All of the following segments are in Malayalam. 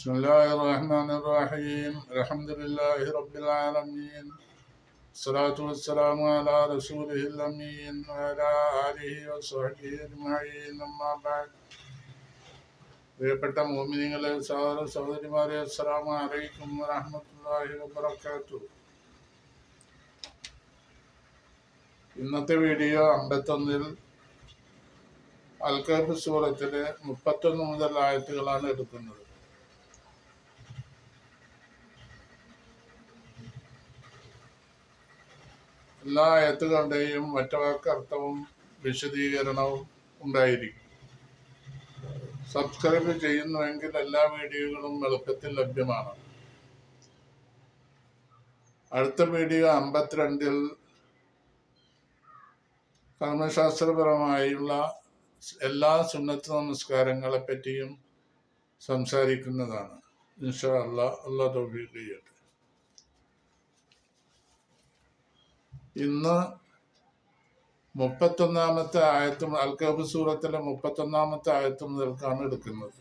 بسم الله الرحمن الرحيم الحمد لله رب العالمين الصلاة والسلام على رسوله الأمين وعلى آله وصحبه أجمعين أما بعد പ്രിയപ്പെട്ട മുഅ്മിനീങ്ങളെ സഹോദര സഹോദരിമാരെ അസ്സലാമു അലൈക്കും വറഹ്മത്തുള്ളാഹി വബറകാതുഹു. ഇന്നത്തെ വീഡിയോ 51 അൽ കഹ്ഫ് സൂറത്തിലെ 31 മുതൽ ആയത്തുകളാണ് എടുക്കുന്നത്. എല്ലാ ആയത്തുകളുടെയും ഒറ്റവാക്കർത്ഥവും വിശദീകരണവും ഉണ്ടായിരിക്കും. സബ്സ്ക്രൈബ് ചെയ്യുന്നുവെങ്കിൽ എല്ലാ വീഡിയോകളും എളുപ്പത്തിൽ ലഭ്യമാണ്. അടുത്ത വീഡിയോ 52 കർമ്മശാസ്ത്രപരമായുള്ള എല്ലാ സുന്നത്ത് നമസ്കാരങ്ങളെ പറ്റിയും സംസാരിക്കുന്നതാണ്. ഇൻഷാ അല്ലാഹ്, അല്ലാഹു തൗഫീഖ് ചെയ്യട്ടെ. ഇന്ന് 31-ാമത്തെ ആയത്തും അൽ കഹ്ഫ് സൂറത്തിലെ 31-ാമത്തെ ആയത്ത് മുതൽക്കാണ് എടുക്കുന്നത്.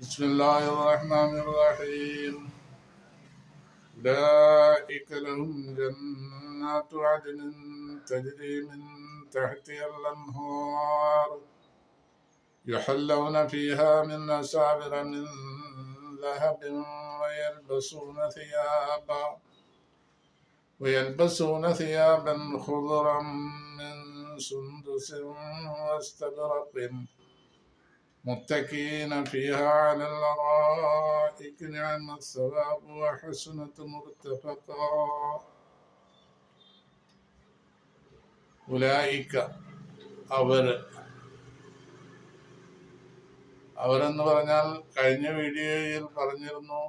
ബിസ്മില്ലാഹിർ റഹ്മാനിർ റഹീം. ഉലൈക ലഹും ജന്നാത്തു അദ്നിൻ തജ്രി മിൻ തഹ്തിഹൽ അൻഹാർ യുഹല്ലൗന ഫീഹാ മിൻ അസാവിറ മിൻ ദഹബിൻ ويلبسون ثيابا خضرا من سندس واستبرق متكئين فيها على الأرائك نعم الثواب وحسنت مرتفقا. ഉലൈക അവരെന്ന് പറഞ്ഞാൽ കഴിഞ്ഞ വീഡിയോയിൽ പറഞ്ഞിരുന്നു,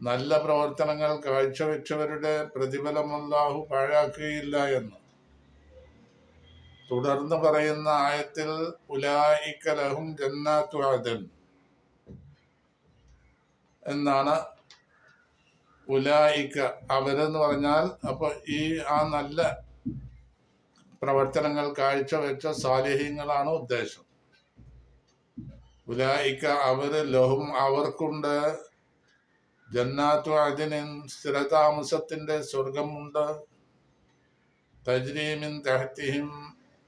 നല്ല പ്രവർത്തനങ്ങൾ കാഴ്ചവെച്ചവരുടെ പ്രതിഫലം അല്ലാഹു പാഴാക്കുകയില്ല എന്ന്. തുടർന്ന് പറയുന്ന ആയത്തിൽ ഉലൈക ലഹും ജന്നാത്തു അദ്ൻ എന്നാണ്. ഉലൈക അവരെന്ന് പറഞ്ഞാൽ അപ്പൊ ആ നല്ല പ്രവർത്തനങ്ങൾ കാഴ്ചവെച്ച സാലിഹീങ്ങളാണ് ഉദ്ദേശം. ഉലൈക ലഹും അവർക്കുണ്ട്, ജന്നാത്തു അദ്നിൻ സ്ഥിരതാമസത്തിന്റെ സ്വർഗമുണ്ട്, തജ്രി മിൻ തഹ്തിഹിം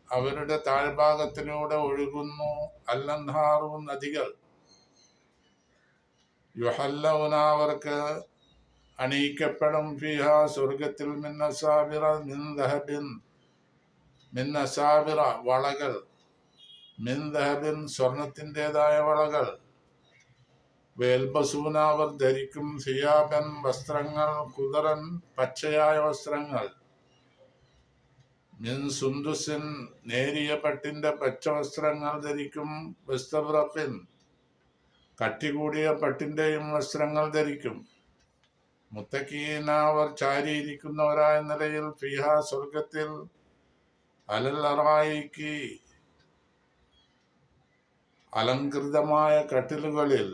അവരുടെ താഴ്ഭാഗത്തിലൂടെ ഒഴുകുന്നു, അൽ-അൻഹാറു നദികൾ, യുഹല്ലൗന അവർക്ക് അണിയിക്കപ്പെടും, ഫീഹാ സ്വർഗത്തിൽ, മിൻ അസാവിറ മിൻ ദഹബിൻ മിൻ അസാവിറ വളകൾ, മിൻ ദഹബിൻ സ്വർണത്തിൻ്റെതായ വളകൾ, വയൽബസൂന അവർ ധരിക്കും, സിയാബൻ വസ്ത്രങ്ങൾ, ഖുദറൻ പച്ചയായ വസ്ത്രങ്ങൾ, മിൻ സുന്ദുസിൻ നേരിയ പട്ടിന്റെ പച്ച വസ്ത്രങ്ങൾ ധരിക്കും, വസ്തബ്രഖിൻ കട്ടികൂടിയ പട്ടിന്റെയും വസ്ത്രങ്ങൾ ധരിക്കും, മുത്തഖീന അവർ ചാരിയിരിക്കുന്നവരായ നിലയിൽ, ഫീഹാ സ്വർഗത്തിൽ, അലൽ അറായിക്ക് അലങ്കൃതമായ കട്ടിലുകളിൽ,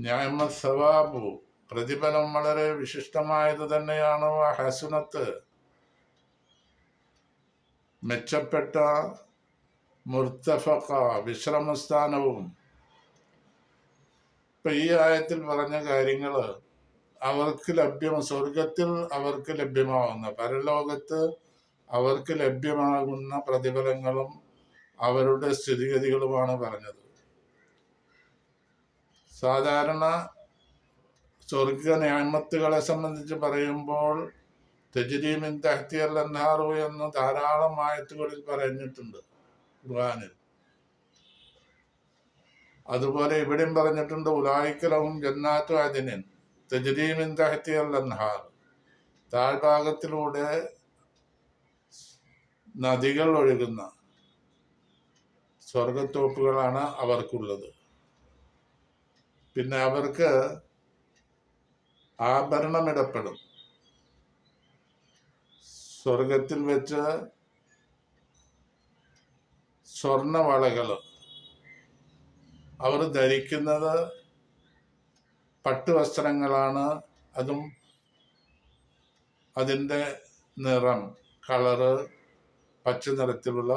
നിഅമ സവാബു പ്രതിഫലം വളരെ വിശിഷ്ടമായത് തന്നെയാണ്, ഹസുനത്ത് മെച്ചപ്പെട്ട, മുർത്തഫഖ വിശ്രമസ്ഥാനവും. ഇപ്പൊ ഈ ആയത്തിൽ പറഞ്ഞ കാര്യങ്ങള് അവർക്ക് സ്വർഗത്തിൽ അവർക്ക് ലഭ്യമാകുന്ന, പരലോകത്ത് അവർക്ക് ലഭ്യമാകുന്ന പ്രതിഫലങ്ങളും അവരുടെ സ്ഥിതിഗതികളുമാണ് പറഞ്ഞത്. സാധാരണ സ്വർഗ നിഅമത്തുകളെ സംബന്ധിച്ച് പറയുമ്പോൾ തജ്രി മിൻ തഹ്തിഹൽ അൻഹാറു എന്ന് ധാരാളം ആയത്തുകളിൽ പറഞ്ഞിട്ടുണ്ട് ഖുർആനിൽ. അതുപോലെ ഇവിടെയും പറഞ്ഞിട്ടുണ്ട്, ഉലൈക ലഹും ജന്നാത്തു അദ്നിൻ തജ്രി മിൻ തഹ്തിഹൽ അൻഹാർ, താഴ്ഭാഗത്തിലൂടെ നദികൾ ഒഴുകുന്ന സ്വർഗത്തോപ്പുകളാണ് അവർക്കുള്ളത്. പിന്നെ അവർക്ക് ആഭരണമിടപ്പെടും. സ്വർഗത്തിൽ വെച്ച് സ്വർണവളകൾ അവർ ധരിക്കുന്നത് പട്ടുവസ്ത്രങ്ങളാണ്. അതും അതിൻ്റെ നിറം, കളറ് പച്ച നിറത്തിലുള്ള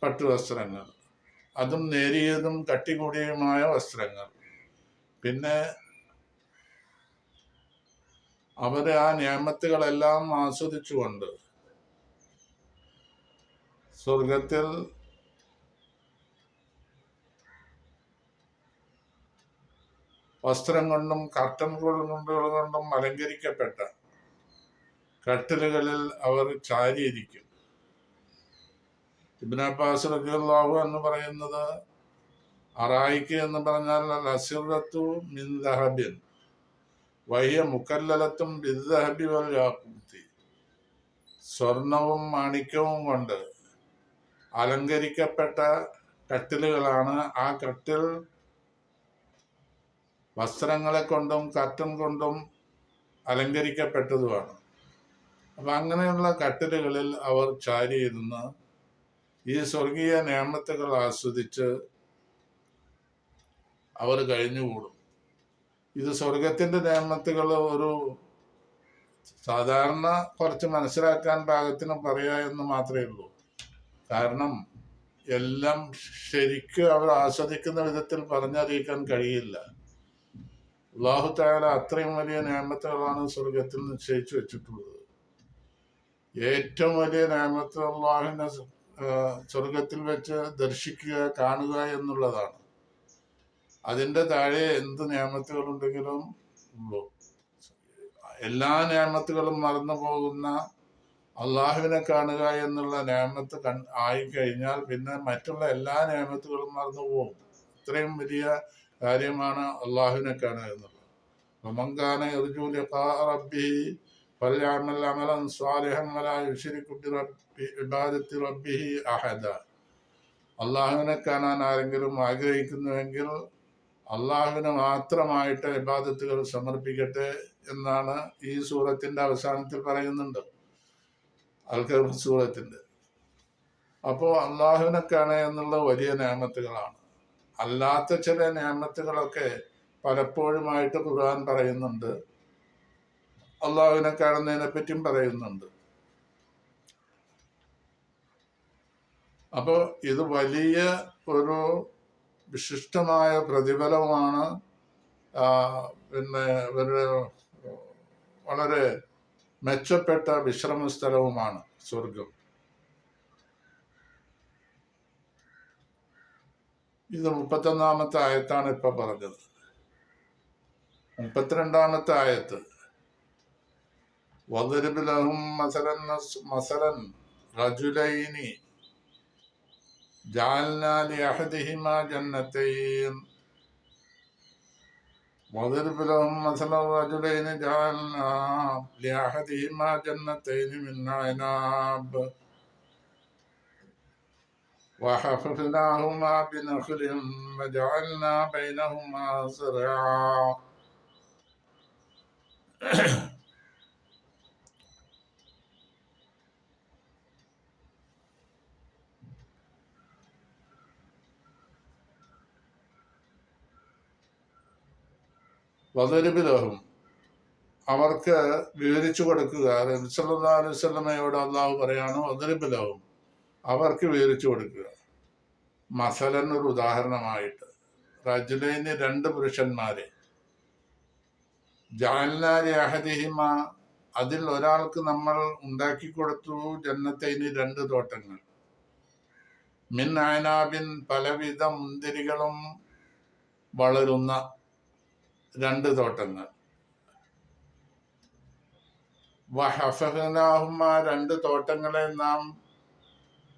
പട്ടുവസ്ത്രങ്ങൾ, അതും നേരിയതും കട്ടി കൂടിയതുമായ വസ്ത്രങ്ങൾ. പിന്നെ അവർ ആ നിഅമത്തുകളെല്ലാം ആസ്വദിച്ചുകൊണ്ട് സ്വർഗത്തിൽ വസ്ത്രം കൊണ്ടും കർട്ടൻ കൊണ്ടും അലങ്കരിക്കപ്പെട്ട കട്ടിലുകളിൽ അവർ ചാരിയിരിക്കും. ഇബ്നു അബ്ബാസ് റളിയല്ലാഹു എന്ന് പറയുന്നത്, അറായിക്ക് എന്ന് പറഞ്ഞാൽ അസിറത്തു മിൻ ദഹബിൻ വഹിയ മുക്കല്ലലത്തും ബിദ്ദഹബി വൽ യാഖൂത്തി, സ്വർണവും മാണിക്യവും കൊണ്ട് അലങ്കരിക്കപ്പെട്ട കട്ടിലുകളാണ്. ആ കട്ടിൽ വസ്ത്രങ്ങളെ കൊണ്ടും കർട്ടൻ കൊണ്ടും അലങ്കരിക്കപ്പെട്ടതുമാണ്. അപ്പം അങ്ങനെയുള്ള കട്ടിലുകളിൽ അവർ ചാരിയിരുന്ന് ഈ സ്വർഗീയ നിഅമത്തുകൾ ആസ്വദിച്ച് അവർ കഴിഞ്ഞുകൂടും. ഇത് സ്വർഗത്തിൻ്റെ നിഅമത്തുകൾ ഒരു സാധാരണ കുറച്ച് മനസ്സിലാക്കാൻ പാകത്തിന് പറയുക എന്ന് മാത്രമേ ഉള്ളൂ. കാരണം എല്ലാം ശരിക്കും അവർ ആസ്വദിക്കുന്ന വിധത്തിൽ പറഞ്ഞറിയിക്കാൻ കഴിയില്ല. അല്ലാഹു തആല അത്രയും വലിയ നിഅമത്തുകളാണ് സ്വർഗത്തിൽ നിശ്ചയിച്ചു വെച്ചിട്ടുള്ളത്. ഏറ്റവും വലിയ നിഅമത്ത് അല്ലാഹുവിനെ സ്വർഗത്തിൽ വെച്ച് ദർശിക്കുക, കാണുക എന്നുള്ളതാണ്. അതിൻ്റെ താഴെ എന്ത് നിഅമത്തുകളുണ്ടെങ്കിലും ഉള്ളൂ. എല്ലാ നിഅമത്തുകളും മറന്നു പോകുന്ന അള്ളാഹുവിനെ കാണുക എന്നുള്ള നിഅമത്ത് ആയിക്കഴിഞ്ഞാൽ പിന്നെ മറ്റുള്ള എല്ലാ നിഅമത്തുകളും മറന്നു പോകും. അത്രയും വലിയ കാര്യമാണ് അള്ളാഹുവിനെ കാണുക എന്നുള്ളത്. വമൻ കാന യർജു ലിഖാഅ റബ്ബിഹി ഫൽയഅമൽ അമലൻ സ്വാലിഹൻ വലാ യുശ്രിക് ബിഇബാദത്തി റബ്ബിഹി അഹദ. അള്ളാഹുവിനെ കാണാൻ ആരെങ്കിലും ആഗ്രഹിക്കുന്നുവെങ്കിൽ അള്ളാഹുവിന് മാത്രമായിട്ട് ഇബാദത്തുകൾ സമർപ്പിക്കട്ടെ എന്നാണ് ഈ സൂറത്തിൻ്റെ അവസാനത്തിൽ പറയുന്നുണ്ട്, അൽ-കഹ്ഫ് സൂറത്തിൻ്റെ. അപ്പോൾ അള്ളാഹുവിനെ കാണുക എന്നുള്ള വലിയ നിഅമത്തുകളാണ്. അല്ലാത്ത ചില നിഅമത്തുകളൊക്കെ പലപ്പോഴുമായിട്ട് ഖുർആൻ പറയുന്നുണ്ട്, അള്ളാഹുവിനെ കാണുന്നതിനെ പറ്റിയും പറയുന്നുണ്ട്. അപ്പോൾ ഇത് വലിയ ഒരു വിശിഷ്ടമായ പ്രതിഫലമാണ്. പിന്നെ വളരെ മെച്ചപ്പെട്ട വിശ്രമ സ്ഥലവുമാണ് സ്വർഗം. ഇത് 31-ാമത്തെ ആയത്താണ് ഇപ്പൊ പറഞ്ഞത്. 32-ാമത്തെ ആയത്ത്, വദ്രിബ് ലഹും മസലൻ റജുലൈനി ജഅൽനാ ലിഅഹദിഹിമാ ജന്നതൈൻ وَاضْرِبْ لَهُمْ مَثَلَ الرَّجُلَيْنِ جَعَلْنَا لِأَحَدِهِمَا جَنَّتَيْنِ مِنْ أَعْنَابٍ وَحَفَفْنَاهُمَا بِنَخْلٍ وَجَعَلْنَا بَيْنَهُمَا زَرْعًا. വദരിബ് ലഹും, അവർക്ക് വിവരിച്ചു കൊടുക്കുക. നബി സല്ലല്ലാഹു അലൈഹി വസല്ലമയോട് അള്ളാഹു പറയാണ്, വദരിബ് ലഹും, അവർക്ക് വിവരിച്ചു കൊടുക്കുക. മസലൻ, ഒരു ഉദാഹരണമായിട്ട്, റജുലൈനി, രണ്ട് പുരുഷന്മാരെ, ജഅൽനാ ലിഅഹദിഹിമ, അതിൽ ഒരാൾക്ക് നമ്മൾ ഉണ്ടാക്കി കൊടുത്തു, ജന്നത്തൈനി, രണ്ട് തോട്ടങ്ങൾ, മിൻ അഅ്നാബിൻ, പലവിധ മുന്തിരികളും വളരുന്ന രണ്ട് തോട്ടങ്ങൾ, വഹഫഫ്നാഹുമ, രണ്ട് തോട്ടങ്ങളെ നാം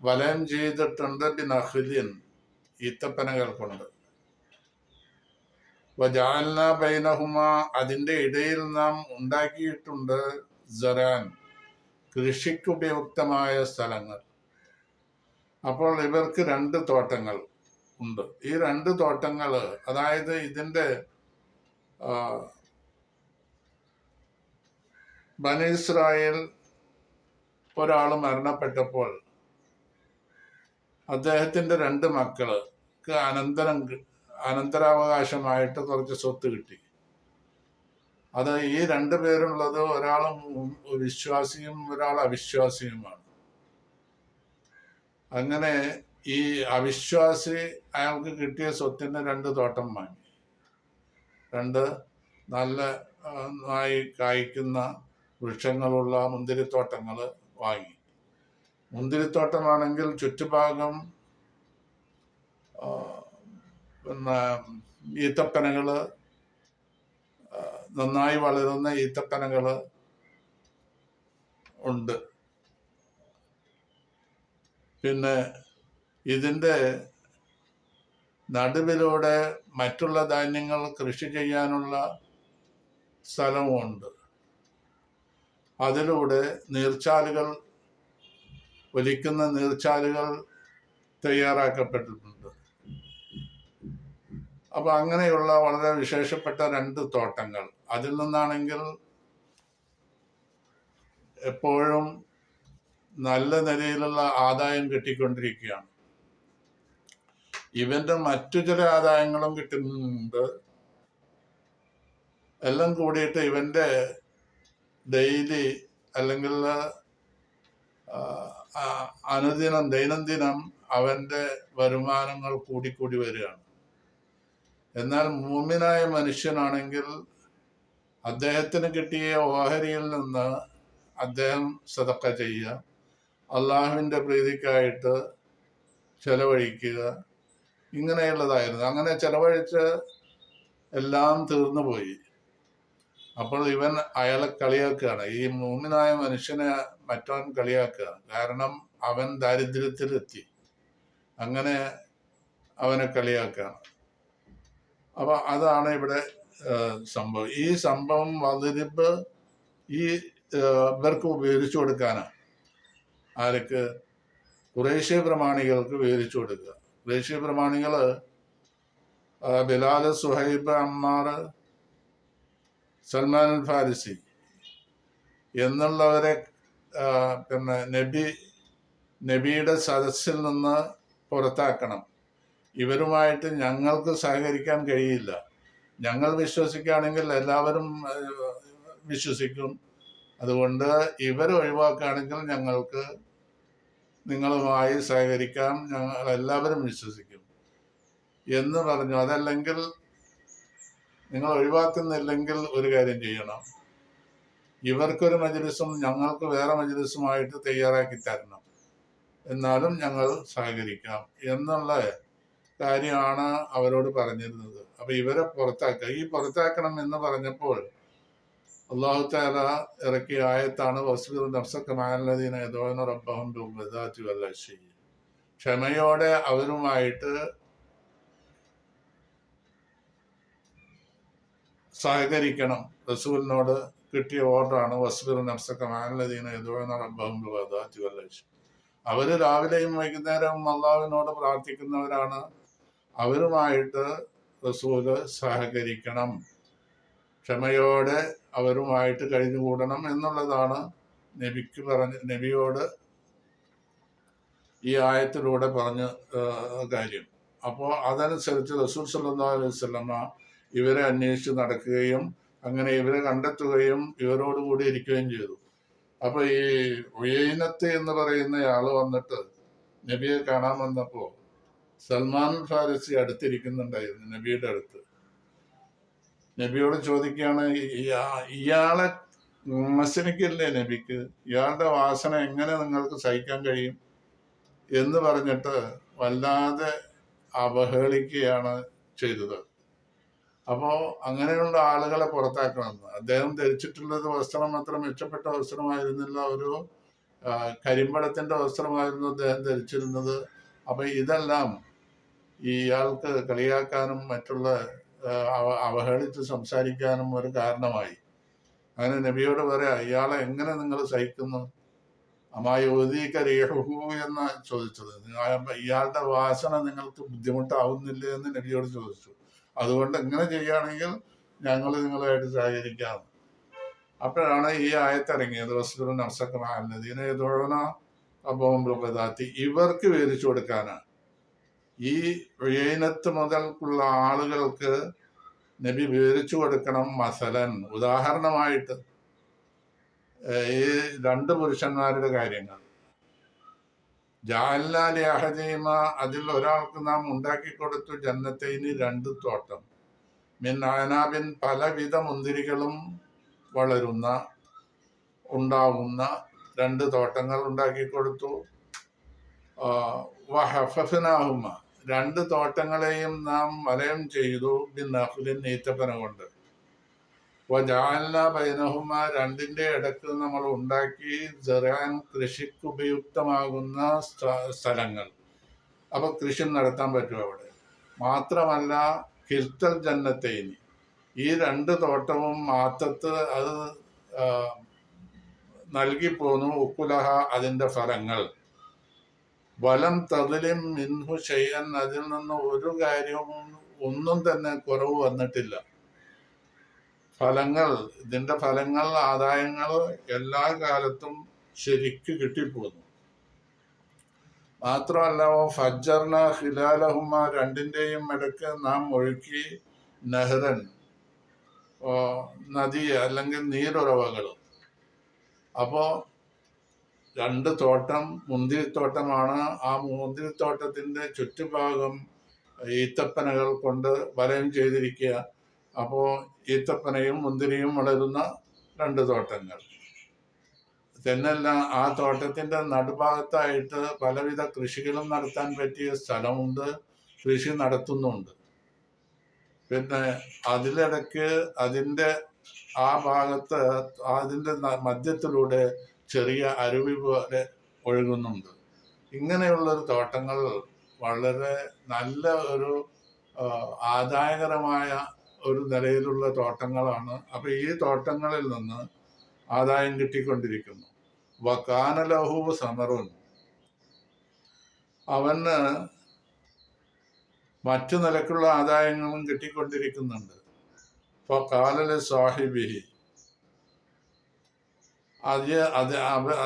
വലയം ചെയ്തിട്ടുണ്ട്, ബിനഖ്ലിൻ, ഈത്തപ്പനകൾ കൊണ്ട്, വജഅൽനാ ബൈനഹുമ, അതിൻ്റെ ഇടയിൽ നാം ഉണ്ടാക്കിയിട്ടുണ്ട്, സറാൻ, കൃഷിക്ക് ഉപയുക്തമായ സ്ഥലങ്ങൾ. അപ്പോൾ ഇവർക്ക് രണ്ട് തോട്ടങ്ങൾ ഉണ്ട്. ഈ രണ്ട് തോട്ടങ്ങൾ, അതായത് ഇതിൻ്റെ ബനി ഇസ്രായേൽ ഒരാൾ മരണപ്പെട്ടപ്പോൾ അദ്ദേഹത്തിൻ്റെ രണ്ട് മക്കള് അവർക്ക് അനന്തരാവകാശമായിട്ട് കുറച്ച് സ്വത്ത് കിട്ടി. അത് ഈ രണ്ടുപേരുള്ളത് ഒരാൾ വിശ്വാസിയും ഒരാൾ അവിശ്വാസിയുമാണ്. അങ്ങനെ ഈ അവിശ്വാസി അയാൾക്ക് കിട്ടിയ സ്വത്തിന് 2 തോട്ടം വാങ്ങി, 2 നന്നായി കായ്ക്കുന്ന വൃക്ഷങ്ങളുള്ള മുന്തിരിത്തോട്ടങ്ങൾ വാങ്ങി. മുന്തിരിത്തോട്ടമാണെങ്കിൽ ചുറ്റുഭാഗം പിന്നെ ഈത്തപ്പനകൾ, നന്നായി വളരുന്ന ഈത്തപ്പനകൾ ഉണ്ട്. പിന്നെ ഇതിൻ്റെ നടുവിലൂടെ മറ്റുള്ള ധാന്യങ്ങൾ കൃഷി ചെയ്യാനുള്ള സ്ഥലവുമുണ്ട്. അതിലൂടെ നീർച്ചാലുകൾ, ഒലിക്കുന്ന നീർച്ചാലുകൾ തയ്യാറാക്കപ്പെട്ടിട്ടുണ്ട്. അപ്പൊ അങ്ങനെയുള്ള വളരെ വിശേഷപ്പെട്ട 2 തോട്ടങ്ങൾ. അതിൽ നിന്നാണെങ്കിൽ എപ്പോഴും നല്ല നിലയിലുള്ള ആദായം കിട്ടിക്കൊണ്ടിരിക്കുകയാണ്. ഇവന്റെ മറ്റു ചില ആദായങ്ങളും കിട്ടുന്നുണ്ട്. എല്ലാം കൂടിയിട്ട് ഇവന്റെ ഡെയിലി അല്ലെങ്കിൽ ദൈനംദിനം അവന്റെ വരുമാനങ്ങൾ കൂടിക്കൂടി വരികയാണ്. എന്നാൽ മുഅ്മിനായ മനുഷ്യനാണെങ്കിൽ അദ്ദേഹത്തിന് കിട്ടിയ ഓഹരിയിൽ നിന്ന് അദ്ദേഹം സദഖ ചെയ്യുക, അള്ളാഹുവിൻ്റെ പ്രീതിക്കായിട്ട് ചെലവഴിക്കുക, ഇങ്ങനെയുള്ളതായിരുന്നു. അങ്ങനെ ചെലവഴിച്ച് എല്ലാം തീർന്നു പോയി. അപ്പോൾ ഇവൻ അയാളെ കളിയാക്കുകയാണ്. ഈ മുഅ്മിനായ മനുഷ്യനെ മറ്റവൻ കളിയാക്കുക. കാരണം അവൻ ദാരിദ്ര്യത്തിലെത്തി. അങ്ങനെ അവനെ കളിയാക്കുകയാണ്. അപ്പൊ അതാണ് ഇവിടെ സംഭവം. ഈ സംഭവം വധിരിപ്പ് ഇവർക്ക് വിവരിച്ചു കൊടുക്കാനാണ്. ആർക്ക്? ഖുറൈശി പ്രമാണികൾക്ക് വിവരിച്ചു കൊടുക്കുക. ഖുറൈശി പ്രമാണികൾ ബിലാൽ, സുഹൈബ്, അമ്മാർ, സൽമാൻ അൽ ഫാരിസി എന്നുള്ളവരെ പിന്നെ നബിയുടെ സദസ്സിൽ നിന്ന് പുറത്താക്കണം. ഇവരുമായിട്ട് ഞങ്ങൾക്ക് സഹകരിക്കാൻ കഴിയില്ല. ഞങ്ങൾ വിശ്വസിക്കുകയാണെങ്കിൽ എല്ലാവരും വിശ്വസിക്കും. അതുകൊണ്ട് ഇവർ ഒഴിവാക്കുകയാണെങ്കിൽ ഞങ്ങൾക്ക് നിങ്ങളുമായി സഹകരിക്കാം, ഞങ്ങൾ എല്ലാവരും വിശ്വസിക്കും എന്ന് പറഞ്ഞു. അതല്ലെങ്കിൽ നിങ്ങൾ ഒഴിവാക്കുന്നില്ലെങ്കിൽ ഒരു കാര്യം ചെയ്യണം, ഇവർക്കൊരു മജ്‌ലിസും ഞങ്ങൾക്ക് വേറെ മജ്‌ലിസുമായിട്ട് തയ്യാറാക്കി തരണം, എന്നാലും ഞങ്ങൾ സഹകരിക്കാം എന്നുള്ള കാര്യമാണ് അവരോട് പറഞ്ഞിരുന്നത്. അപ്പൊ ഇവരെ പുറത്താക്കുക. ഈ പുറത്താക്കണം എന്ന് പറഞ്ഞപ്പോൾ അല്ലാഹു തആല ഇറക്കിയ ആയത്താണ് വസ്ബിർ നഫ്സക മഅല്ലദീന യദഊന റബ്ബഹും ബിൽഗദാത്തി വല്ലശി. ക്ഷമയോടെ അവരുമായിട്ട് സഹകരിക്കണം. റസൂലിനോട് കിട്ടിയ ഓർഡറാണ് വസ്ബിർ നഫ്സക മഅല്ലദീന യദഊന റബ്ബഹും ബിൽഗദാത്തി വല്ലശി. അവര് രാവിലെയും വൈകുന്നേരവും അള്ളാഹുവിനോട് പ്രാർത്ഥിക്കുന്നവരാണ്. അവരുമായിട്ട് റസൂല് സഹകരിക്കണം, ക്ഷമയോടെ അവരുമായിട്ട് കഴിഞ്ഞുകൂടണം എന്നുള്ളതാണ് നബിയോട് ഈ ആയത്തിലൂടെ പറഞ്ഞ കാര്യം. അപ്പോൾ അതനുസരിച്ച് റസൂൽ സല്ലല്ലാഹു അലൈഹി വസല്ലമ ഇവരെ അന്വേഷിച്ച് നടക്കുകയും അങ്ങനെ ഇവരെ കണ്ടെത്തുകയും ഇവരോടുകൂടി ഇരിക്കുകയും ചെയ്തു. അപ്പൊ ഈ ഉയൈനത്ത് എന്ന് പറയുന്നയാള് വന്നിട്ട് നബിയെ കാണാൻ വന്നപ്പോ സൽമാൻ ഫാരിസി അടുത്തിരിക്കുന്നുണ്ടായിരുന്നു നബിയുടെ അടുത്ത്. നബിയോട് ചോദിക്കുകയാണ്, ഇയാളെ വിമർശനിക്കില്ലേ നബിക്ക്? ഇയാളുടെ വാസന എങ്ങനെ നിങ്ങൾക്ക് സഹിക്കാൻ കഴിയും എന്ന് പറഞ്ഞിട്ട് വല്ലാതെ അവഹേളിക്കുകയാണ് ചെയ്തത്. അപ്പോ അങ്ങനെയുള്ള ആളുകളെ പുറത്താക്കണമെന്ന്. അദ്ദേഹം ധരിച്ചിട്ടുള്ളത് വസ്ത്രം അത്ര മെച്ചപ്പെട്ട വസ്ത്രമായിരുന്നില്ല, ഒരു കരിമ്പടത്തിന്റെ വസ്ത്രമായിരുന്നു അദ്ദേഹം ധരിച്ചിരുന്നത്. അപ്പൊ ഇതെല്ലാം ഇയാൾക്ക് കളിയാക്കാനും മറ്റുള്ള അവഹേളിച്ച് സംസാരിക്കാനും ഒരു കാരണമായി. അങ്ങനെ നബിയോട് പറയാ, ഇയാളെ എങ്ങനെ നിങ്ങൾ സഹിക്കുന്നു? അമായോദീകരേഹു എന്ന ചോദിച്ചത്. ഇയാളുടെ വാസന നിങ്ങൾക്ക് ബുദ്ധിമുട്ടാവുന്നില്ലേ എന്ന് നബിയോട് ചോദിച്ചു. അതുകൊണ്ട് എങ്ങനെ ചെയ്യുകയാണെങ്കിൽ ഞങ്ങൾ നിങ്ങളുമായിട്ട് സഹകരിക്കാം. അപ്പോഴാണ് ഈ ആയത്തിറങ്ങിയത്. വസ്ബിർ നഫ്സക മഅല്ലദീന യദഊന റബ്ബഹും ബിൽഗദാത്തി. ഇവർക്ക് വിവരിച്ചു കൊടുക്കാനാണ്. ഈ ഉയൈനത്ത് മുതൽക്കുള്ള ആളുകൾക്ക് നബി വിവരിച്ചു കൊടുക്കണം. മസലൻ, ഉദാഹരണമായിട്ട് ഈ രണ്ട് പുരുഷന്മാരുടെ കാര്യങ്ങൾ. ജഅൽനാ അഹദീമ, അതിൽ ഒരാൾക്ക് നാം ഉണ്ടാക്കി കൊടുത്തു ജന്നത്തൈനി, രണ്ട് തോട്ടം, മിൻ അനാബിൻ, പലവിധ മുന്തിരികളും ഉണ്ടാകുന്ന രണ്ട് തോട്ടങ്ങൾ ഉണ്ടാക്കി കൊടുത്തു. വഹഫഫ്നാഹുമ, രണ്ട് തോട്ടങ്ങളെയും നാം വലയം ചെയ്തു, ബിൻ നഖ്ലിൻ, ഈത്തപ്പന കൊണ്ട്. വജഅൽനാ ബൈനഹുമ, രണ്ടിന്റെ ഇടക്ക് നമ്മൾ ഉണ്ടാക്കി, സറഅൻ, കൃഷിക്ക് ഉപയുക്തമാകുന്ന സ്ഥലങ്ങൾ. അപ്പൊ കൃഷി നടത്താൻ പറ്റും അവിടെ. മാത്രമല്ല കിൽത്തൽ ജന്നത്തൈനി, ഈ രണ്ട് തോട്ടവും മാത്തത്ത് അത് നൽകിപ്പോന്നു, ഉക്കുലഹ, അതിന്റെ ഫലങ്ങൾ. വലം തദ്ലിം മിൻഹു ഷൈഅൻ, അതിൽ നിന്ന് ഒരു കാര്യവും ഒന്നും തന്നെ കുറവ് വന്നിട്ടില്ല. ഫലങ്ങൾ, ഇതിന്റെ ഫലങ്ങൾ, ആദായങ്ങൾ എല്ലാ കാലത്തും ശരിക്ക് കിട്ടിപ്പോന്നു. മാത്രമല്ല ഫജ്ജർന ഖിലാലഹുമ, രണ്ടിന്റെയും ഇടയ്ക്ക് നാം ഒഴുക്കി, നെഹ്റൻ, നദി അല്ലെങ്കിൽ നീരുറവകൾ. അപ്പോ രണ്ട് തോട്ടം, മുന്തിരിത്തോട്ടമാണ്. ആ മുന്തിരിത്തോട്ടത്തിന്റെ ചുറ്റുഭാഗം ഈത്തപ്പനകൾ കൊണ്ട് വലയം ചെയ്തിരിക്കുക. അപ്പോ ഈത്തപ്പനയും മുന്തിരിയും വളരുന്ന രണ്ട് തോട്ടങ്ങൾ. തന്നെയല്ല, ആ തോട്ടത്തിന്റെ നടുഭാഗത്തായിട്ട് പലവിധ കൃഷികളും നടത്താൻ പറ്റിയ സ്ഥലമുണ്ട്, കൃഷി നടത്തുന്നുണ്ട്. പിന്നെ അതിലിടയ്ക്ക് അതിന്റെ ആ ഭാഗത്ത് അതിന്റെ മധ്യത്തിലൂടെ ചെറിയ അരുവി പോലെ ഒഴുകുന്നുണ്ട്. ഇങ്ങനെയുള്ളൊരു തോട്ടങ്ങൾ വളരെ നല്ല ഒരു ആദായകരമായ ഒരു നിലയിലുള്ള തോട്ടങ്ങളാണ്. അപ്പൊ ഈ തോട്ടങ്ങളിൽ നിന്ന് ആദായം കിട്ടിക്കൊണ്ടിരിക്കുന്നു. വകാന ലഹു സമറുൻ, അവന് മറ്റു നിലക്കുള്ള ആദായങ്ങളും കിട്ടിക്കൊണ്ടിരിക്കുന്നുണ്ട്. ഫഖാല സാഹിബിഹി,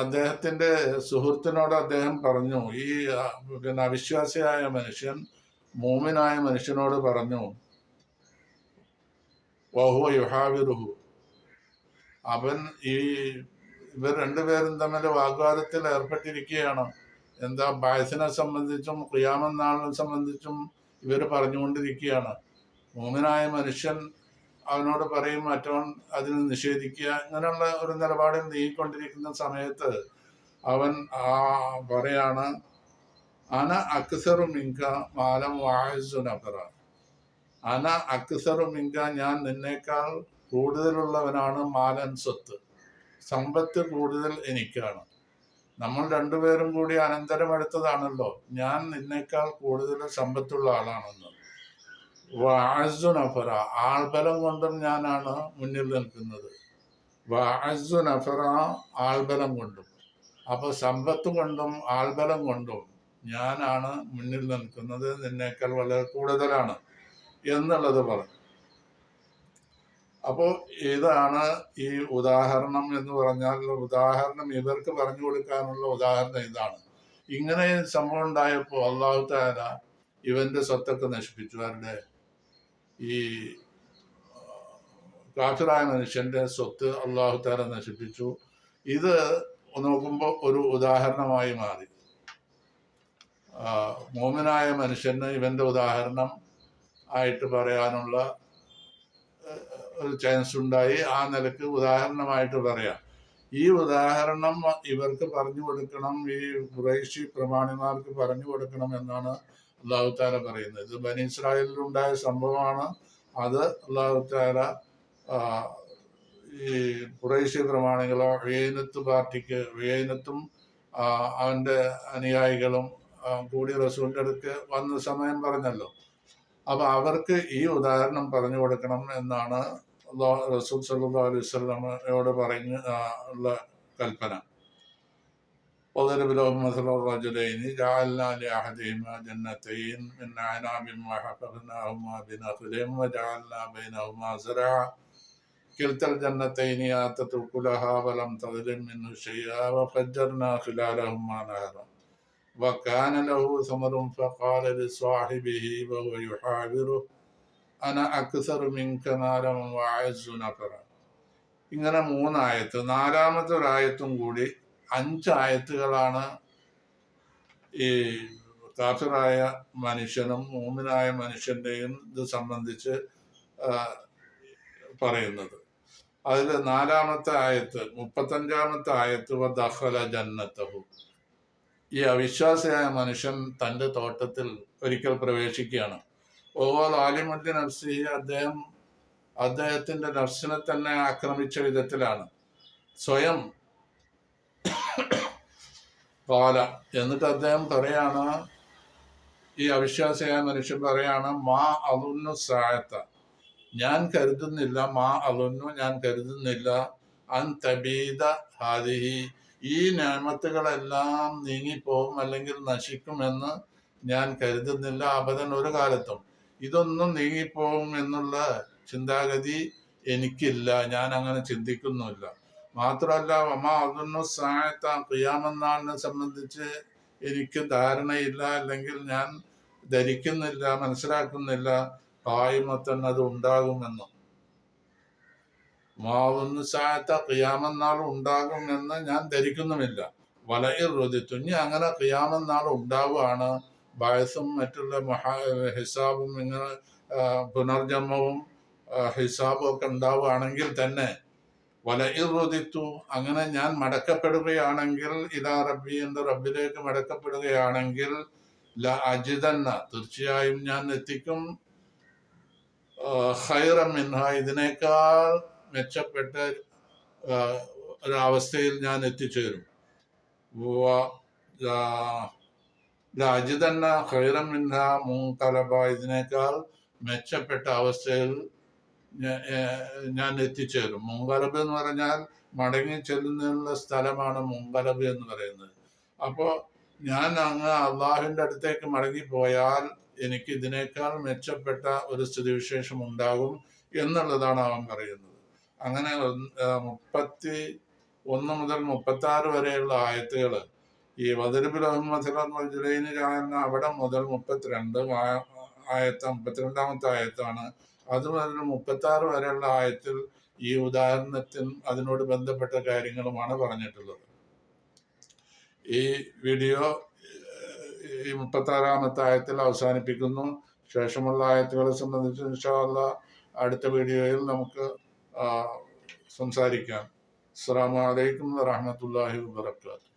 അദ്ദേഹത്തിന്റെ സുഹൃത്തിനോട് അദ്ദേഹം പറഞ്ഞു, ഈ പിന്നെ അവിശ്വാസിയായ മനുഷ്യൻ മൂമിനായ മനുഷ്യനോട് പറഞ്ഞു, വഹുവ യുഹാവിറുഹു, അവൻ ഇവർ രണ്ടുപേരും തമ്മിൽ വാഗ്വാദത്തിൽ ഏർപ്പെട്ടിരിക്കുകയാണ്. എന്താ, ബാസിനെ സംബന്ധിച്ചും ഖിയാമത്ത് നാളിനെ സംബന്ധിച്ചും ഇവർ പറഞ്ഞുകൊണ്ടിരിക്കുകയാണ്. മൂമിനായ മനുഷ്യൻ അവനോട് പറയും, മറ്റവൻ അതിന് നിഷേധിക്കുക. ഇങ്ങനെയുള്ള ഒരു നിലപാടിൽ നീങ്ങിക്കൊണ്ടിരിക്കുന്ന സമയത്ത് അവൻ പറയാണ്, അന അക്സറു മിങ്ക മാലം വായിസു നഫറ, അന അക്സറു മിങ്ക, ഞാൻ നിന്നേക്കാൾ കൂടുതലുള്ളവനാണ്, മാലൻ, സ്വത്ത്, സമ്പത്ത് കൂടുതൽ എനിക്കാണ്. നമ്മൾ രണ്ടുപേരും കൂടി അനന്തരമെടുത്തതാണല്ലോ, ഞാൻ നിന്നേക്കാൾ കൂടുതൽ സമ്പത്തുള്ള ആളാണെന്ന്. വഅസ്സു നഫറ, ആൾബലം കൊണ്ടും ഞാനാണ് മുന്നിൽ നിൽക്കുന്നത്. വഅസ്സു നഫറ, ആൾബലം കൊണ്ടും. അപ്പൊ സമ്പത്ത് കൊണ്ടും ആൾബലം കൊണ്ടും ഞാനാണ് മുന്നിൽ നിൽക്കുന്നത്, നിന്നേക്കാൾ വളരെ കൂടുതലാണ് എന്നുള്ളത് പറഞ്ഞു. അപ്പോൾ ഇതാണ് ഈ ഉദാഹരണം എന്ന് പറഞ്ഞാൽ, ഉദാഹരണം ഇവർക്ക് പറഞ്ഞു കൊടുക്കാനുള്ള ഉദാഹരണം ഇതാണ്. ഇങ്ങനെ സംഭവം ഉണ്ടായപ്പോൾ അല്ലാഹു തആല ഇവന്റെ സ്വത്തൊക്കെ നശിപ്പിച്ചു. അവരുടെ ഈ കാഫിറായ മനുഷ്യന്റെ സ്വത്ത് അല്ലാഹു തആല നശിപ്പിച്ചു. ഇത് നോക്കുമ്പോൾ ഒരു ഉദാഹരണമായി മാറി. മോമിനായ മനുഷ്യന് ഇവന്റെ ഉദാഹരണം ആയിട്ട് പറയാനുള്ള ഒരു ചാൻസ് ഉണ്ടായി. ആ നിലക്ക് ഉദാഹരണമായിട്ട് പറയാം. ഈ ഉദാഹരണം ഇവർക്ക് പറഞ്ഞു കൊടുക്കണം, ഈ ഖുറൈശി പ്രമാണിമാർക്ക് പറഞ്ഞു കൊടുക്കണം എന്നാണ് അല്ലാഹു തആല പറയുന്നത്. ഇത് ബനി ഇസ്രായേലിൽ ഉണ്ടായ സംഭവമാണ്. അത് അല്ലാഹു തആല ഈ ഖുറൈശി പ്രമാണികളോ ഉയൈനത്ത് പാർട്ടിക്ക്, ഉയൈനത്തും അവന്റെ അനുയായികളും കൂടി റസൂലിന്റെ അടുക്ക് വന്ന സമയം പറഞ്ഞല്ലോ. അപ്പൊ അവർക്ക് ഈ ഉദാഹരണം പറഞ്ഞു കൊടുക്കണം എന്നാണ് റസൂൽ സല്ലല്ലാഹു അലൈഹി വസല്ലമയോട് പറഞ്ഞ് ഉള്ള കൽപ്പന. وضرب لهم مثل الرجلين جعلنا لأحدهما جنتين من أعناب وحفظناهما بنخل وجعلنا بينهما زرعا كلتا الجنتين آتت أكلها ولم تظلم منه شيئا وفجرنا خلالهما نهرا وكان له ثمر فقال لصاحبه وهو يحاوره أنا أكثر منك مالا وأعز نفرا. ഇങ്ങനെ 3 ആയത്ത്. നാലാമത്തെ ഒരു ആയത്തും കൂടി 5 ആയത്തുകളാണ് ഈ കാഫിറായ മനുഷ്യനും മൂമിനായ മനുഷ്യന്റെയും ഇത് സംബന്ധിച്ച് പറയുന്നത്. അതിൽ 4-ാമത്തെ ആയത്ത് 35-ാമത്തെ ആയത്ത് വദഖല ജന്നതഹു. ഈ അവിശ്വാസിയായ മനുഷ്യൻ തൻ്റെ തോട്ടത്തിൽ ഒരിക്കൽ പ്രവേശിക്കുകയാണ്. ഓവൽ ആലിമുദ്ദീൻ നഫ്സി, അദ്ദേഹത്തിന്റെ നഫ്സിനെ തന്നെ ആക്രമിച്ച വിധത്തിലാണ്. സ്വയം കാല, എന്നിട്ട് അദ്ദേഹം പറയാണ്, ഈ അവിശ്വാസിയായ മനുഷ്യൻ പറയാണ്, മാ അലുന്നു സായത്ത, ഞാൻ കരുതുന്നില്ല, മാ അലുന്നു, ഞാൻ കരുതുന്നില്ല, അൻ തബീദ ഹാദിഹി, ഈ നിഅമത്തുകളെല്ലാം നീങ്ങിപ്പോവും അല്ലെങ്കിൽ നശിക്കുമെന്ന് ഞാൻ കരുതുന്നില്ല. അബദൻ, ഒരു കാലത്തും ഇതൊന്നും നീങ്ങിപ്പോവും എന്നുള്ള ചിന്താഗതി എനിക്കില്ല, ഞാൻ അങ്ങനെ ചിന്തിക്കുന്നുമില്ല. മാത്രമല്ല വമാ അദുന്നു സാഅത്ത, ഖിയാമത്ത് സംബന്ധിച്ച് എനിക്ക് ധാരണയില്ല, അല്ലെങ്കിൽ ഞാൻ ധരിക്കുന്നില്ല, മനസ്സിലാക്കുന്നില്ല ഖായിമത്തൻ അത് ഉണ്ടാകുമെന്ന്. മാവുന്നു സാഅത്ത, ഖിയാമത്ത് ഉണ്ടാകുമെന്ന് ഞാൻ ധരിക്കുന്നുമില്ല. വലഇർ റുദിതു, ഇനി അങ്ങനെ ഖിയാമത്ത് ഉണ്ടാവുകയാണ്, ബഅസും മറ്റുള്ള ഹിസാബും ഇങ്ങനെ പുനർജന്മവും ഹിസാബും ഒക്കെ ഉണ്ടാവുകയാണെങ്കിൽ തന്നെ, വലഇർ റുദിതു, അങ്ങനെ ഞാൻ മടക്കപ്പെടുകയാണെങ്കിൽ, ഇലാ റബ്ബി, എൻ്റെ റബ്ബിലേക്ക് മടക്കപ്പെടുകയാണെങ്കിൽ, ല അജിദന്ന, തീർച്ചയായും ഞാൻ എത്തിക്കും, ഖൈറൻ മിൻഹ, ഇതിനേക്കാൾ മെച്ചപ്പെട്ട ഒരവസ്ഥയിൽ ഞാൻ എത്തിച്ചേരും. അജിതന്ന ഖൈറൻ മിൻഹ മുൻകലബ, ഇതിനേക്കാൾ മെച്ചപ്പെട്ട അവസ്ഥയിൽ ഞാൻ എത്തിച്ചേരും. മുൻകലബ് എന്ന് പറഞ്ഞാൽ മടങ്ങി ചെല്ലുന്നതിനുള്ള സ്ഥലമാണ് മുൻകലബ് എന്ന് പറയുന്നത്. അപ്പോൾ ഞാൻ അങ്ങ് അള്ളാഹുവിൻ്റെ അടുത്തേക്ക് മടങ്ങിപ്പോയാൽ എനിക്ക് ഇതിനേക്കാൾ മെച്ചപ്പെട്ട ഒരു സ്ഥിതിവിശേഷം ഉണ്ടാകും എന്നുള്ളതാണ് അവൻ പറയുന്നത്. അങ്ങനെ 31 മുതൽ 36 വരെയുള്ള ആയത്തുകൾ ഈ വദരിബുൽ അഹമ്മദ് അവിടെ മുതൽ 32 ആയത്ത് 52-ാമത്തെ ആയത്താണ്. അത് മുതൽ 36 വരെയുള്ള ആയത്തിൽ ഈ ഉദാഹരണത്തിൽ അതിനോട് ബന്ധപ്പെട്ട കാര്യങ്ങളുമാണ് പറഞ്ഞിട്ടുള്ളത്. ഈ വീഡിയോ ഈ 36-ാമത്തെ ആയത്തിൽ അവസാനിപ്പിക്കുന്നു. ശേഷമുള്ള ആയത്തുകളെ സംബന്ധിച്ച് ഇൻഷാ അല്ലാഹ് അടുത്ത വീഡിയോയിൽ നമുക്ക് സംസാരിക്കാം. അസ്സലാമു അലൈക്കും വറഹ്മത്തുള്ളാഹി വബറകാതുഹു.